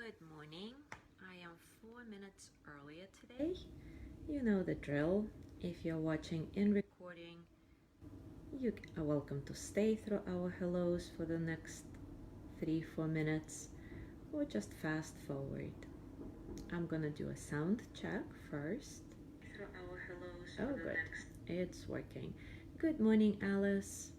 Good morning. I am 4 minutes earlier today. You know the drill. If you're watching in recording, you are welcome to stay through our hellos for the next 3-4 minutes or just fast forward. I'm gonna do a sound check first. Through our hellos for the next. It's working. Good morning, Alice.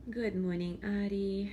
Good morning, Ari.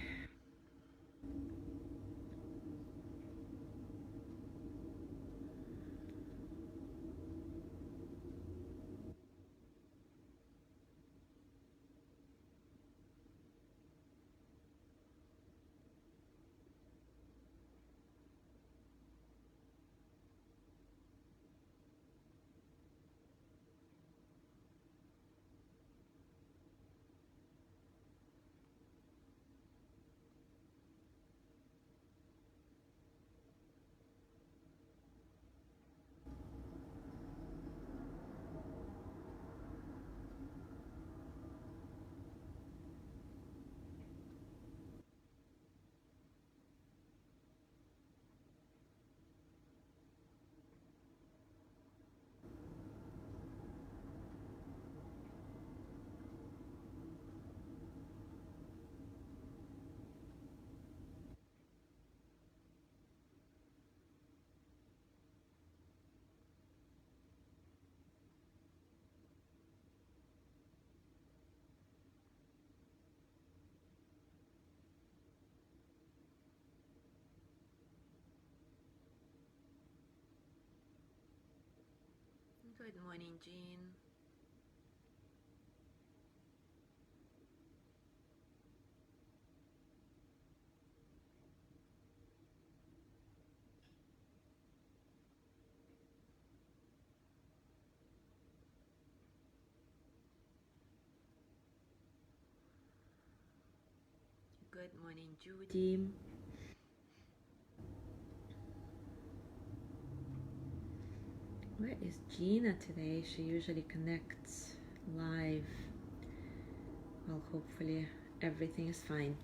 Good morning, Jean. Good morning, Judy. Where is Gina today? She usually connects live. Well, hopefully everything is fine.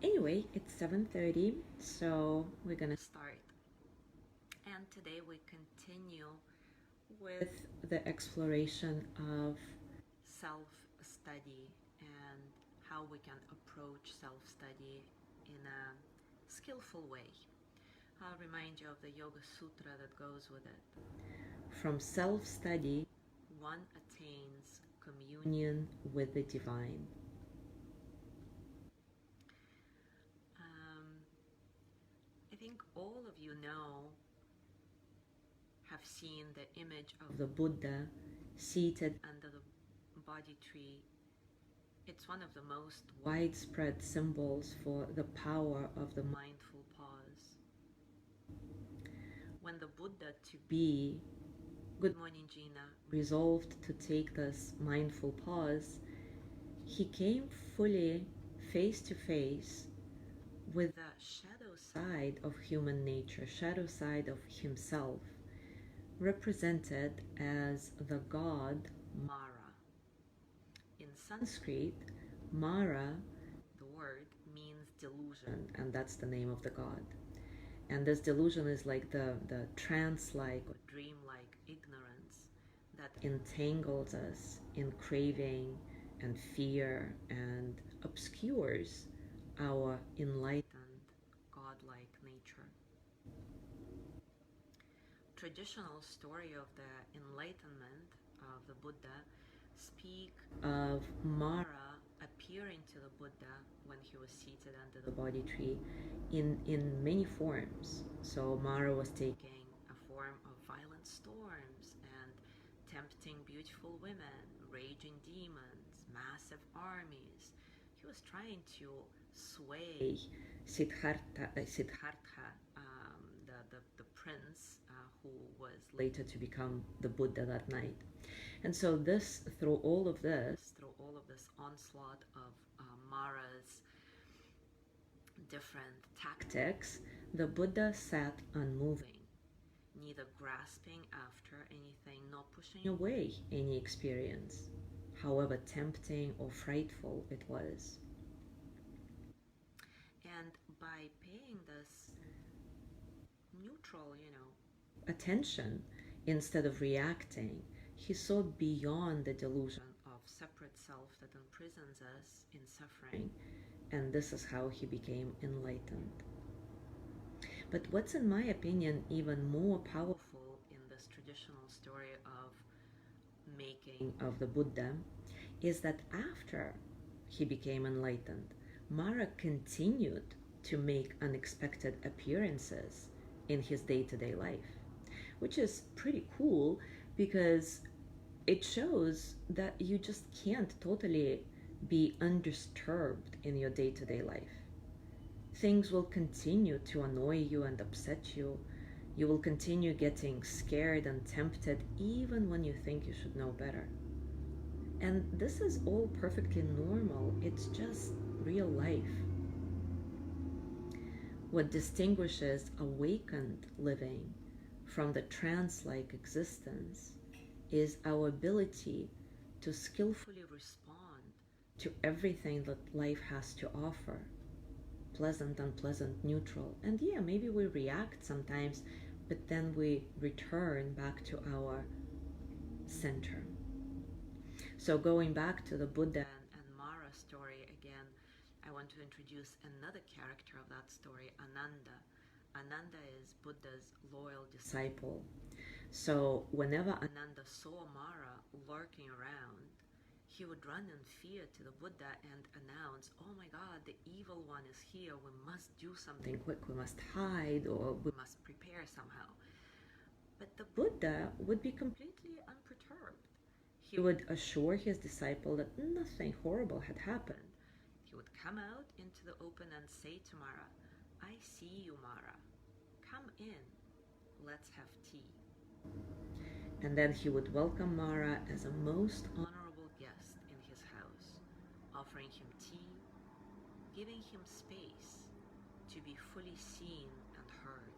Anyway, it's 7:30, so we're gonna start. And today we continue with the exploration of self-study and how we can approach self-study in a skillful way. I'll remind you of the Yoga Sutra that goes with it. From self-study, one attains communion with the divine. I think all of you have seen the image of the Buddha seated under the Bodhi tree. It's one of the most widespread symbols for the power of the mindful pause. When the Buddha to be, good morning Gina, resolved to take this mindful pause, he came fully face to face with the shadow side of human nature, shadow side of himself, represented as the god Mara. In Sanskrit, Mara, the word, means delusion, and that's the name of the god. And this delusion is like the trance-like or dream-like ignorance that entangles us in craving and fear and obscures our enlightened, godlike nature. traditional story of the enlightenment of the Buddha speak of Mara appearing to the Buddha when he was seated under the Bodhi tree in many forms. So Mara was taking a form of violent storms and tempting beautiful women, raging demons, massive armies. He was trying to sway Siddhartha, the prince who was later to become the Buddha that night. And so through all of this onslaught of Mara's different tactics, the Buddha sat unmoving, neither grasping after anything nor pushing away any experience, however tempting or frightful it was. And by paying this neutral, attention instead of reacting, he saw beyond the delusion of separate self that imprisons us in suffering, and this is how he became enlightened. But what's, in my opinion, even more powerful in this traditional story of making of the Buddha is that after he became enlightened, Mara continued to make unexpected appearances in his day-to-day life, which is pretty cool because it shows that you just can't totally be undisturbed in your day-to-day life. Things will continue to annoy you and upset you. You will continue getting scared and tempted even when you think you should know better. And this is all perfectly normal. It's just real life. What distinguishes awakened living from the trance-like existence is our ability to skillfully respond to everything that life has to offer, pleasant, unpleasant, neutral. And yeah, maybe we react sometimes, but then we return back to our center. So going back to the Buddha and Mara story again, I want to introduce another character of that story, Ananda. Ananda is Buddha's loyal disciple. So whenever Ananda saw Mara lurking around, he would run in fear to the Buddha and announce, "Oh my God, the evil one is here. We must do something quick. We must hide, or we must prepare somehow." But the Buddha would be completely unperturbed. He would assure his disciple that nothing horrible had happened. He would come out into the open and say to Mara, "I see you, Mara. Come in. Let's have tea." And then he would welcome Mara as a most honorable guest in his house, offering him tea, giving him space to be fully seen and heard.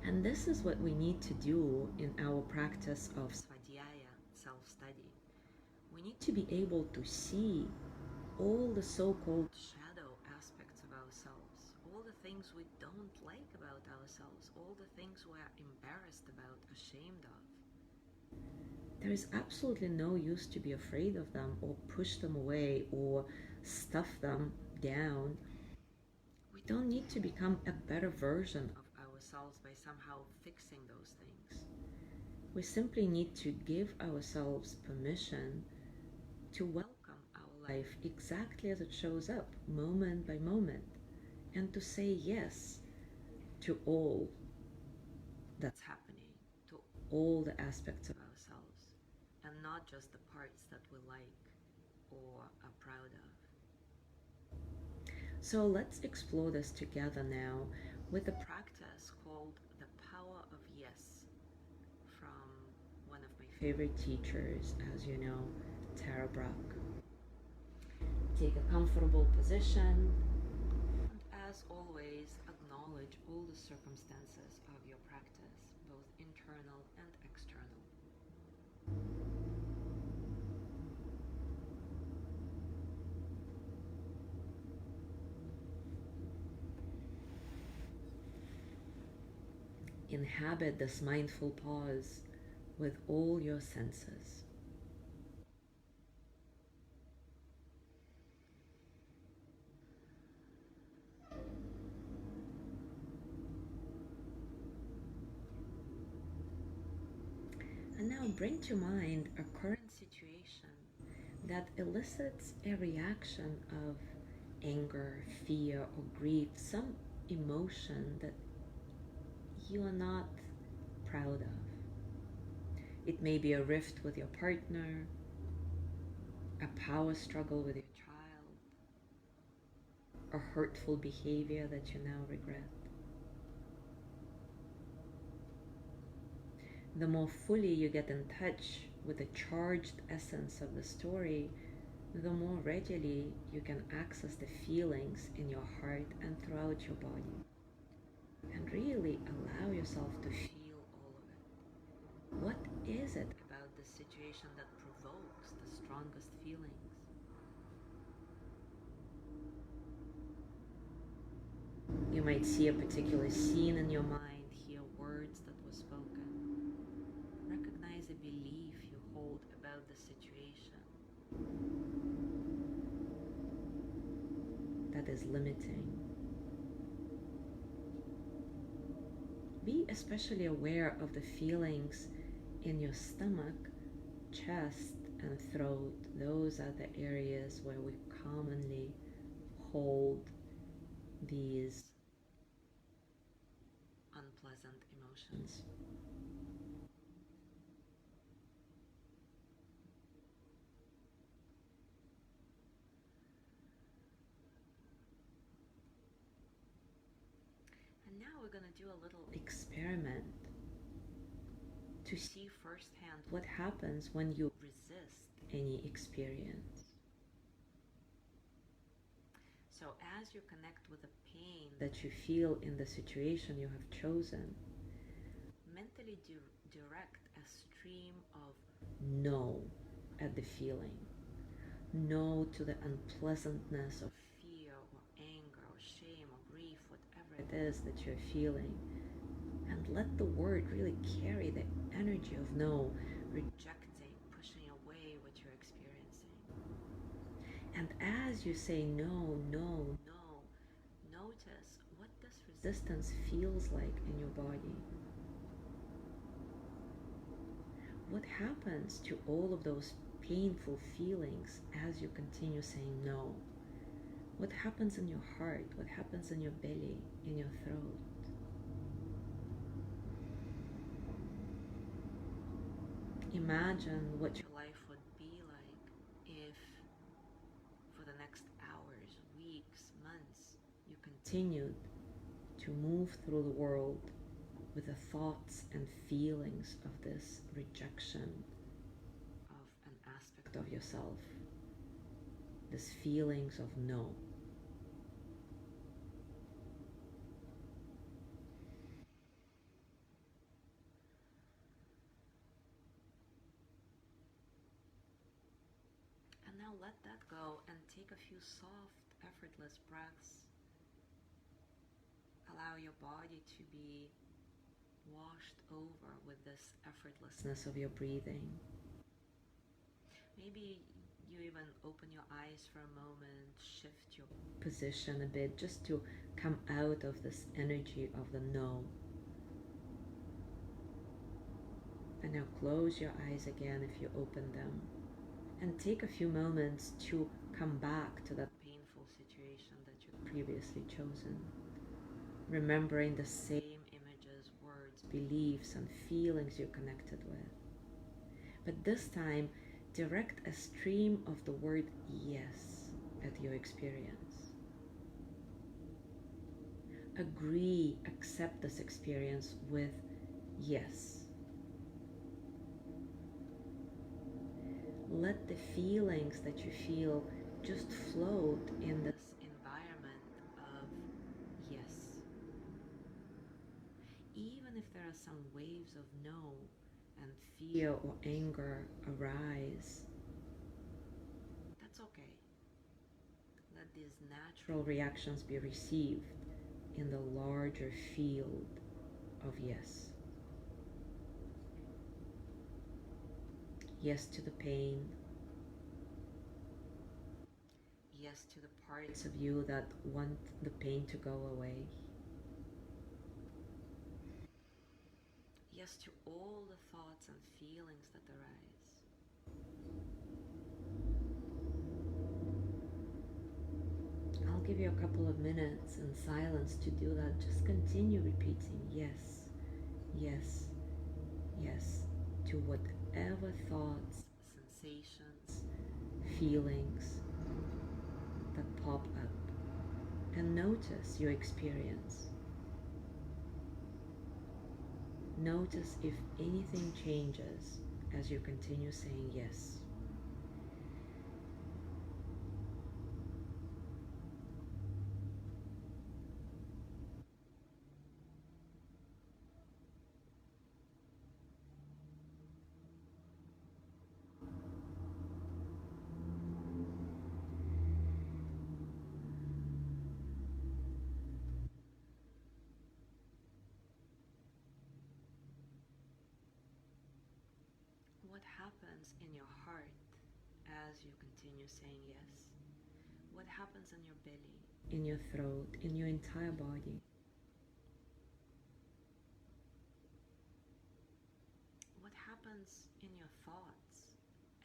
And this is what we need to do in our practice of SVADHYAYA, self-study. We need to be able to see all the so-called shadow aspects of ourselves, all the things we don't like about ourselves, all the things we're embarrassed about, ashamed of. There is absolutely no use to be afraid of them or push them away or stuff them down. We don't need to become a better version of ourselves by somehow fixing those things. We simply need to give ourselves permission to welcome our life exactly as it shows up, moment by moment, and to say yes to all that's happening, to all the aspects of ourselves, and not just the parts that we like or are proud of. So let's explore this together now with a practice called the power of yes from one of my favorite teachers, as you know, Tara Brach. Take a comfortable position, and as always, acknowledge all the circumstances of your practice, both internal and external. Inhabit this mindful pause with all your senses. bring to mind a current situation that elicits a reaction of anger, fear, or grief, some emotion that you are not proud of. It may be a rift with your partner, a power struggle with your child, a hurtful behavior that you now regret. The more fully you get in touch with the charged essence of the story, the more readily you can access the feelings in your heart and throughout your body, and really allow yourself to feel all of it. What is it about this situation that provokes the strongest feelings? You might see a particular scene in your mind, hear words that were spoken, recognize a belief you hold about the situation that is limiting. Be especially aware of the feelings in your stomach, chest, and throat. Those are the areas where we commonly hold these unpleasant emotions. And now we're going to do a little experiment to see firsthand what happens when you resist any experience. So as you connect with the pain that you feel in the situation you have chosen, mentally direct a stream of no at the feeling. No to the unpleasantness of fear or anger or shame or grief, whatever it is that you're feeling. And let the word really carry the energy of no, rejecting, pushing away what you're experiencing. And as you say no, no, no, notice what this resistance feels like in your body. What happens to all of those painful feelings as you continue saying no? What happens in your heart? What happens in your belly, in your throat? Imagine what your life would be like if for the next hours, weeks, months, you continued to move through the world with the thoughts and feelings of this rejection of an aspect of yourself, these feelings of no. And now let that go and take a few soft, effortless breaths. Allow your body to be washed over with this effortlessness of your breathing. Maybe you even open your eyes for a moment, shift your position a bit just to come out of this energy of the no. And now close your eyes again if you open them, and take a few moments to come back to that painful situation that you'd previously chosen, remembering the same images, words, beliefs, and feelings you're connected with. But this time, direct a stream of the word yes at your experience. Agree, accept this experience with yes. Let the feelings that you feel just float in this environment of yes. Even if there are some waves of no and fear or anger arise, that's okay. Let these natural reactions be received in the larger field of yes. Yes to the pain. Yes to the parts of you that want the pain to go away. yes to all the thoughts and feelings that arise. I'll give you a couple of minutes in silence to do that. Just continue repeating yes, yes, yes to whatever thoughts, sensations, feelings that pop up, and notice your experience. Notice if anything changes as you continue saying yes. What happens in your heart as you continue saying yes? What happens in your belly, in your throat, in your entire body? What happens in your thoughts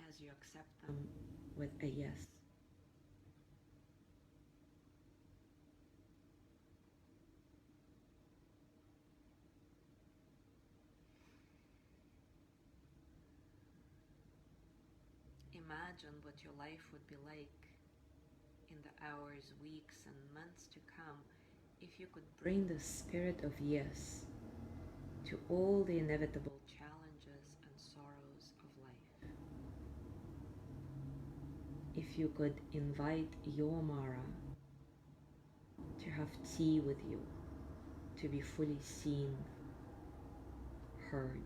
as you accept them with a yes? Imagine what your life would be like in the hours, weeks, and months to come if you could bring the spirit of yes to all the inevitable challenges and sorrows of life. If you could invite your Mara to have tea with you, to be fully seen, heard,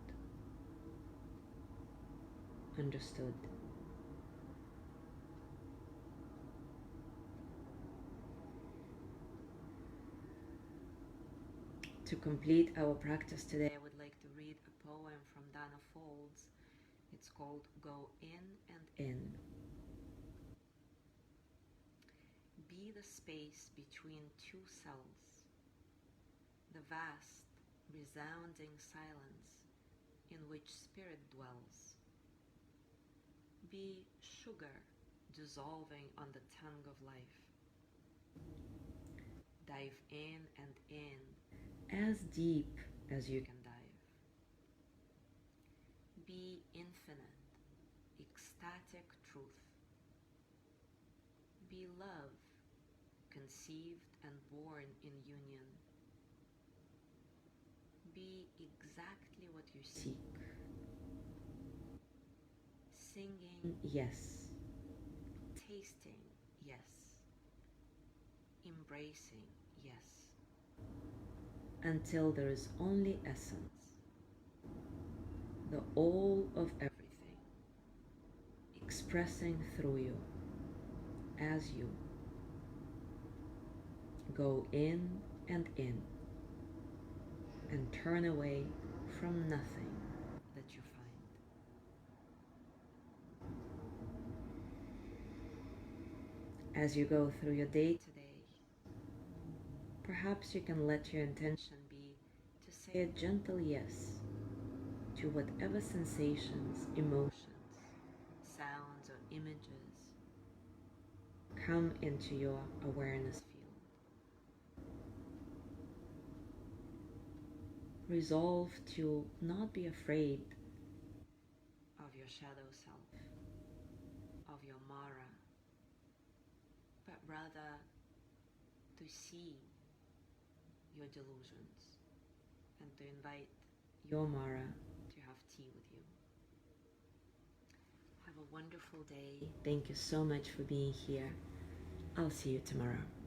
understood. To complete our practice today, I would like to read a poem from Dana Folds. It's called Go In and In. Be the space between two cells, the vast, resounding silence in which spirit dwells. Be sugar dissolving on the tongue of life. Dive in and in, as deep as you can dive. Be infinite, ecstatic truth. Be love, conceived and born in union. Be exactly what you seek. Singing yes, tasting yes, embracing yes, until there is only essence, the all of everything, expressing through you as you go in and turn away from nothing that you find. As you go through your day today, perhaps you can let your intention be to say a gentle yes to whatever sensations, emotions, sounds, or images come into your awareness field. Resolve to not be afraid of your shadow self, of your Mara, but rather to see your delusions and to invite your Mara to have tea with you. Have a wonderful day. Thank you so much for being here. I'll see you tomorrow.